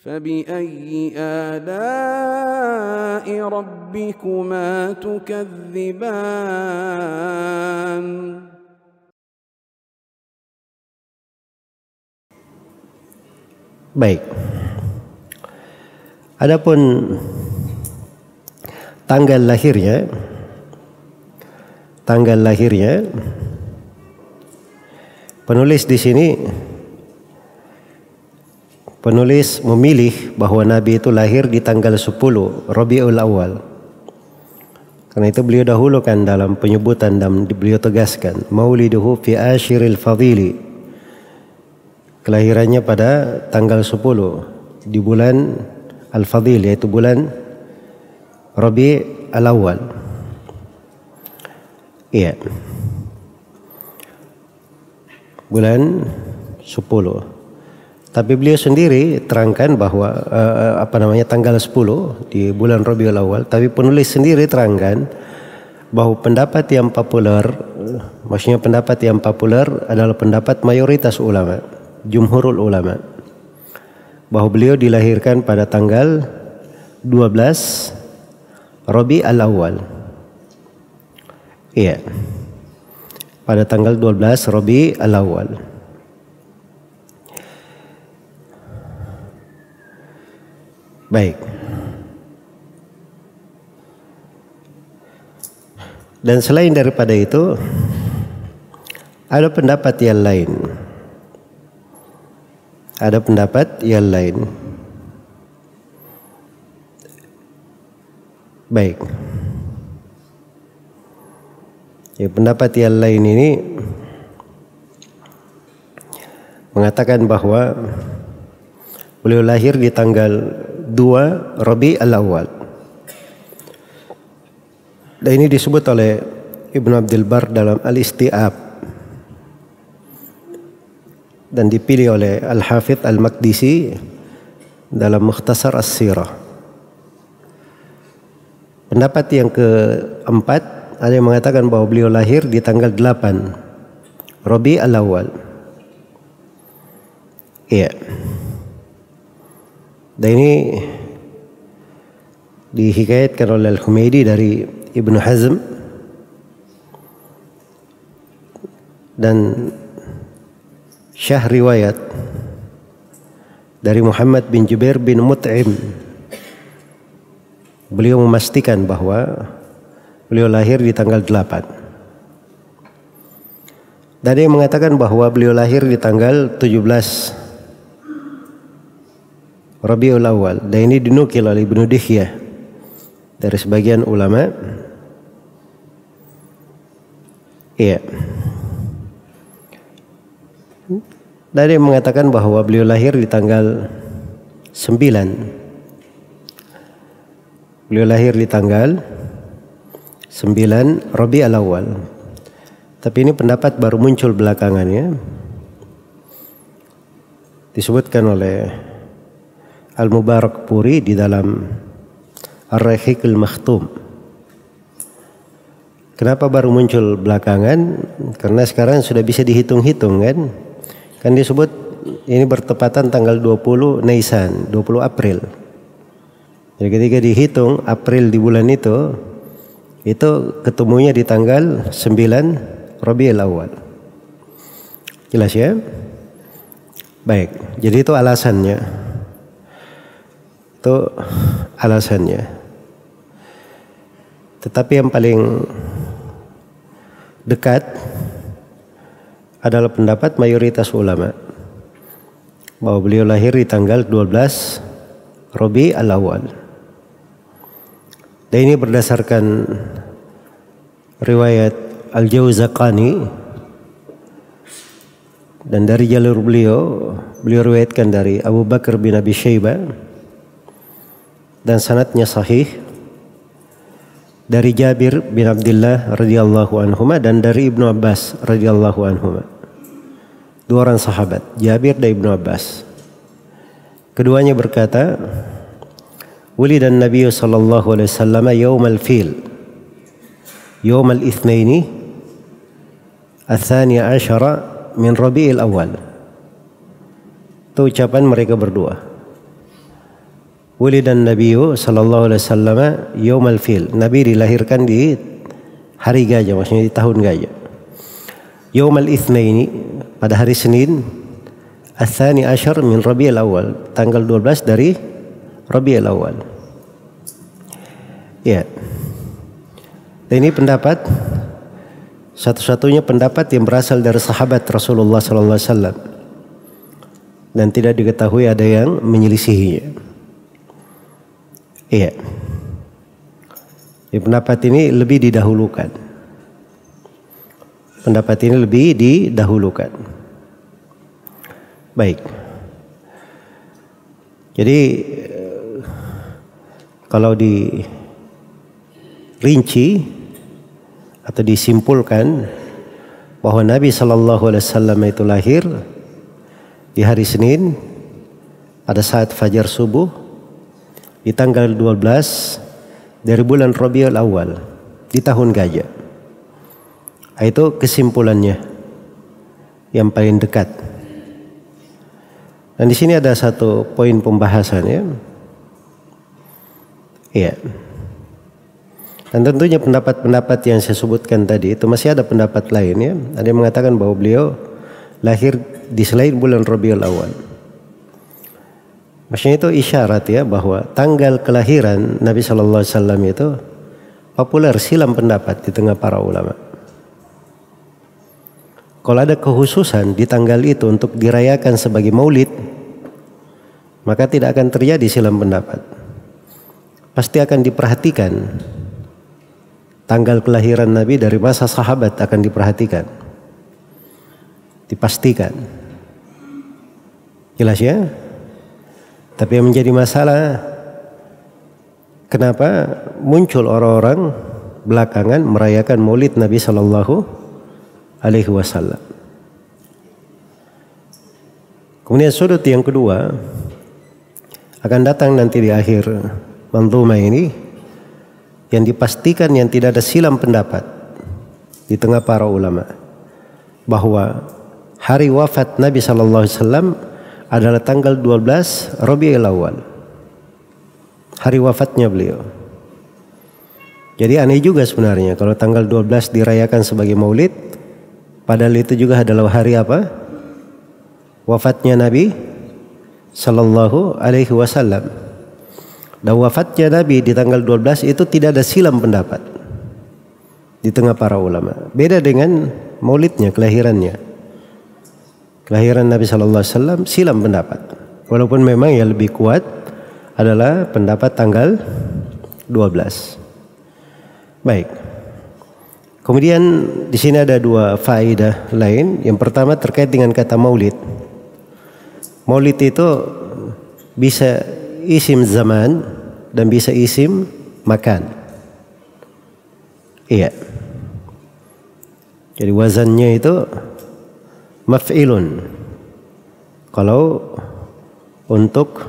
فبأي آلاء ربكما تكذبان. Baik. Adapun tanggal lahirnya penulis di sini memilih bahwa Nabi itu lahir di tanggal 10 Rabiul Awal. Karena itu beliau dahulukan dalam penyebutan dan beliau tegaskan mauliduhu fi ashiril fadili, kelahirannya pada tanggal 10 di bulan Al-Fadil, yaitu bulan Rabiul Awal. Iya, bulan 10. Tapi beliau sendiri terangkan bahwa tanggal 10 di bulan Rabiul Awal. Tapi penulis sendiri terangkan bahwa pendapat yang populer adalah pendapat mayoritas ulama, jumhurul ulama, bahwa beliau dilahirkan pada tanggal 12 Rabiul Awal. Iya, pada tanggal 12 Rabiul Awal. Baik. Dan selain daripada itu, ada pendapat yang lain. Baik. Ya, pendapat yang lain ini mengatakan bahwa beliau lahir di tanggal 2 Rabiul Awal. Dan ini disebut oleh Ibnu Abdul Bar dalam Al-Isti'ab dan dipilih oleh Al-Hafidh Al-Maqdisi dalam Mukhtasar As-Sirah. Pendapat yang keempat, ada yang mengatakan bahwa beliau lahir di tanggal 8 Rabiul Awal. Iya. Dan ini dihikayatkan oleh Al-Humaydi dari Ibnu Hazm dan syah riwayat dari Muhammad bin Jubair bin Mut'im. Beliau memastikan bahwa beliau lahir di tanggal 8. Dan ada yang mengatakan bahwa beliau lahir di tanggal 17 Rabiul Awal. Dan ini dinukil oleh Ibnu Dihyah dari sebagian ulama. Iya. Dan ada yang mengatakan bahwa beliau lahir di tanggal 9. Beliau lahir di tanggal 9 Rabiul Awal. Tapi ini pendapat baru muncul belakangannya. Disebutkan oleh Al-Mubarak Puri di dalam Ar-Rahiqul Makhtum. Kenapa baru muncul belakangan? Karena sekarang sudah bisa dihitung-hitung kan? Kan disebut ini bertepatan tanggal 20 Nisan, 20 April. Jadi ketika dihitung April di bulan itu ketemunya di tanggal 9 Rabiul Awal. Jelas ya? Baik, jadi itu alasannya. Tetapi yang paling dekat adalah pendapat mayoritas ulama bahwa beliau lahir di tanggal 12 Rabiul Awal. Dan ini berdasarkan riwayat Al-Jawzaqani, dan dari jalur beliau riwayatkan dari Abu Bakar bin Abi Syaibah dan sanadnya sahih dari Jabir bin Abdullah radhiyallahu anhuma dan dari Ibnu Abbas radhiyallahu anhuma. Dua orang sahabat, Jabir dan Ibnu Abbas. Keduanya berkata, "Wulidan Nabi sallallahu alaihi wasallam yaumal fil, yaumal itsnaini, ats-tsani asyara min Rabiul Awal." Itu ucapan mereka berdua. Wulidan Nabiyyu sallallahu alaihi wasallam yaumal fil. Nabi dilahirkan di hari gajah, maksudnya di tahun gajah. Yaumal itsnaini, pada hari Senin. Ats-tsani asyar min Rabiul Awal, tanggal 12 dari Rabiul Awal. Ya. Dan ini pendapat satu-satunya pendapat yang berasal dari sahabat Rasulullah sallallahu alaihi wasallam. Dan tidak diketahui ada yang menyelisihinya. Iya. Pendapat ini lebih didahulukan. Pendapat ini lebih didahulukan. Baik. Jadi kalau dirinci atau disimpulkan bahwa Nabi Shallallahu Alaihi Wasallam itu lahir di hari Senin pada saat fajar subuh di tanggal 12 dari bulan Rabiul Awal di tahun gajah. Itu kesimpulannya yang paling dekat. Dan di sini ada satu poin pembahasan ya. Iya. Dan tentunya pendapat-pendapat yang saya sebutkan tadi itu masih ada pendapat lain ya. Ada yang mengatakan bahwa beliau lahir di selain bulan Rabiul Awal. Maksudnya itu isyarat ya bahwa tanggal kelahiran Nabi Shallallahu Alaihi Wasallam itu populer, silam pendapat di tengah para ulama. Kalau ada kekhususan di tanggal itu untuk dirayakan sebagai maulid, maka tidak akan terjadi silam pendapat. Pasti akan diperhatikan. Tanggal kelahiran Nabi dari masa sahabat akan diperhatikan. Dipastikan. Jelas ya? Tapi yang menjadi masalah, kenapa muncul orang-orang belakangan merayakan maulid Nabi Sallallahu Alaihi Wasallam. Kemudian sudut yang kedua akan datang nanti di akhir manzumah ini, yang dipastikan yang tidak ada silam pendapat di tengah para ulama bahwa hari wafat Nabi Sallallahu Alaihi Wasallam adalah tanggal 12 Rabiul Awal, hari wafatnya beliau. Jadi aneh juga sebenarnya kalau tanggal 12 dirayakan sebagai maulid, padahal itu juga adalah hari apa? Wafatnya Nabi Sallallahu Alaihi Wasallam. Dan wafatnya Nabi di tanggal 12 itu tidak ada silam pendapat di tengah para ulama. Beda dengan maulidnya, kelahirannya. Kelahiran Nabi Sallallahu Alaihi Wasallam silam pendapat. Walaupun memang yang lebih kuat adalah pendapat tanggal 12. Baik. Kemudian di sini ada dua faedah lain. Yang pertama terkait dengan kata maulid. Maulid itu bisa isim zaman dan bisa isim makan. Iya. Jadi wazannya itu maf'ilun. Kalau untuk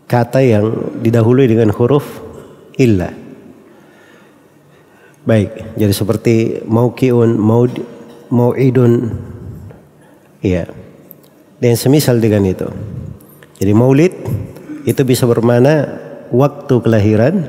kata yang didahului dengan huruf illa. Baik, jadi seperti mauqiun, mau'idun, ya, dan semisal dengan itu. Jadi maulid itu bisa bermakna waktu kelahiran,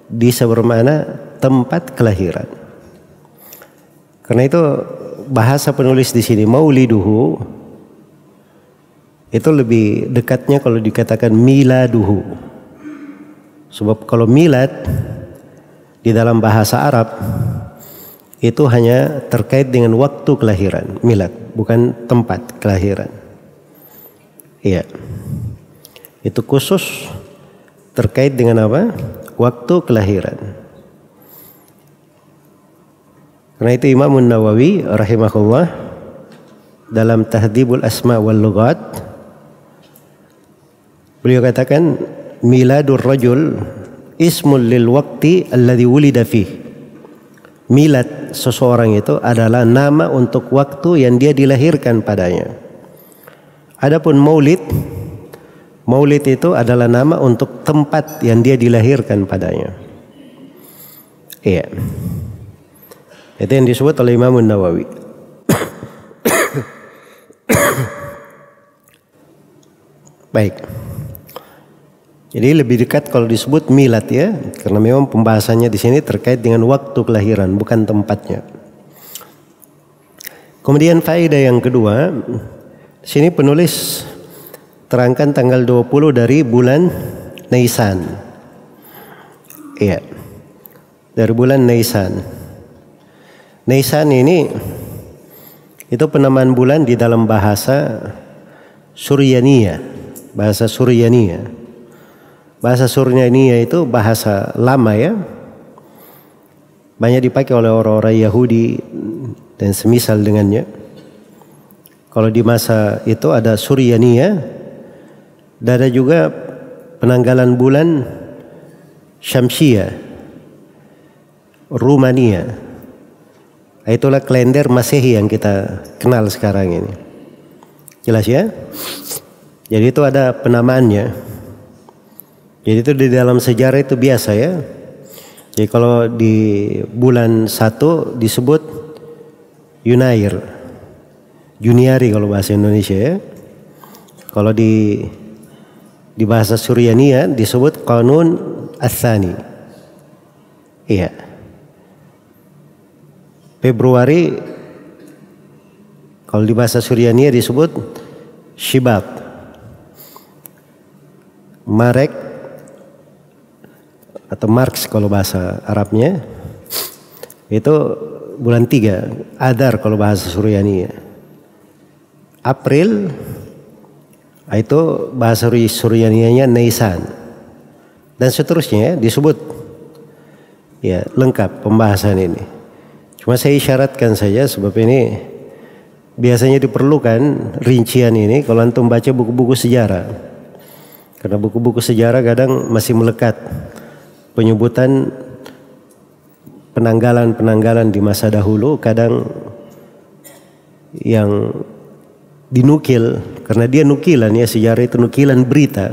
bisa bermakna tempat kelahiran. Karena itu bahasa penulis di sini mauliduhu itu lebih dekatnya kalau dikatakan miladuhu. Sebab kalau milad di dalam bahasa Arab itu hanya terkait dengan waktu kelahiran, milad, bukan tempat kelahiran. Iya. Itu khusus terkait dengan apa? Waktu kelahiran. Karena itu Imam Nawawi rahimahullah dalam Tahdhibul Asma wal Lughat beliau katakan miladur rajul ismul lil waqti alladhi wulida fih. Milad seseorang itu adalah nama untuk waktu yang dia dilahirkan padanya. Adapun maulid itu adalah nama untuk tempat yang dia dilahirkan padanya. Iya. Itu yang disebut oleh Imam Nawawi. Baik. Jadi lebih dekat kalau disebut milad ya, karena memang pembahasannya di sini terkait dengan waktu kelahiran, bukan tempatnya. Kemudian faedah yang kedua, di sini penulis terangkan tanggal 20 dari bulan Nisan. Iya. Dari bulan Nisan. Nisan ini itu penamaan bulan di dalam bahasa Suryaniyah, bahasa Suryaniyah. Bahasa Suryaniyah itu bahasa lama ya. Banyak dipakai oleh orang-orang Yahudi dan semisal dengannya. Kalau di masa itu ada Suryaniyah, dan ada juga penanggalan bulan Syamsiyah, Rumania. Itulah kalender Masehi yang kita kenal sekarang ini. Jelas ya? Jadi itu ada penamaannya. Jadi itu di dalam sejarah itu biasa ya. Jadi kalau di bulan 1 disebut Yunair, Juniari kalau bahasa Indonesia ya. Kalau di bahasa Suryaniyah disebut Qanun Ats-Tsani. Iya. Februari kalau di bahasa Suryaniyah disebut Shibab. Marek atau Marks kalau bahasa Arabnya itu bulan 3, Adar kalau bahasa Suryaniyah. April itu bahasa Suryaniyahnya Nisan. Dan seterusnya disebut ya lengkap pembahasan ini. Cuma saya isyaratkan saja sebab ini biasanya diperlukan rincian ini kalau antum baca buku-buku sejarah. Karena buku-buku sejarah kadang masih melekat penyebutan penanggalan-penanggalan di masa dahulu, kadang yang dinukil karena dia nukilan ya, sejarah itu nukilan berita.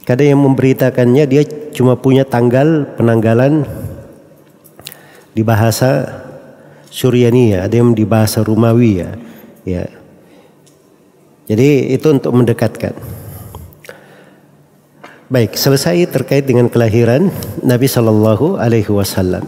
Kadang yang memberitakannya dia cuma punya tanggal penanggalan di bahasa Suryaniyah, ada yang di bahasa Romawi ya. Jadi itu untuk mendekatkan. Baik, selesai terkait dengan kelahiran Nabi Sallallahu Alaihi Wasallam.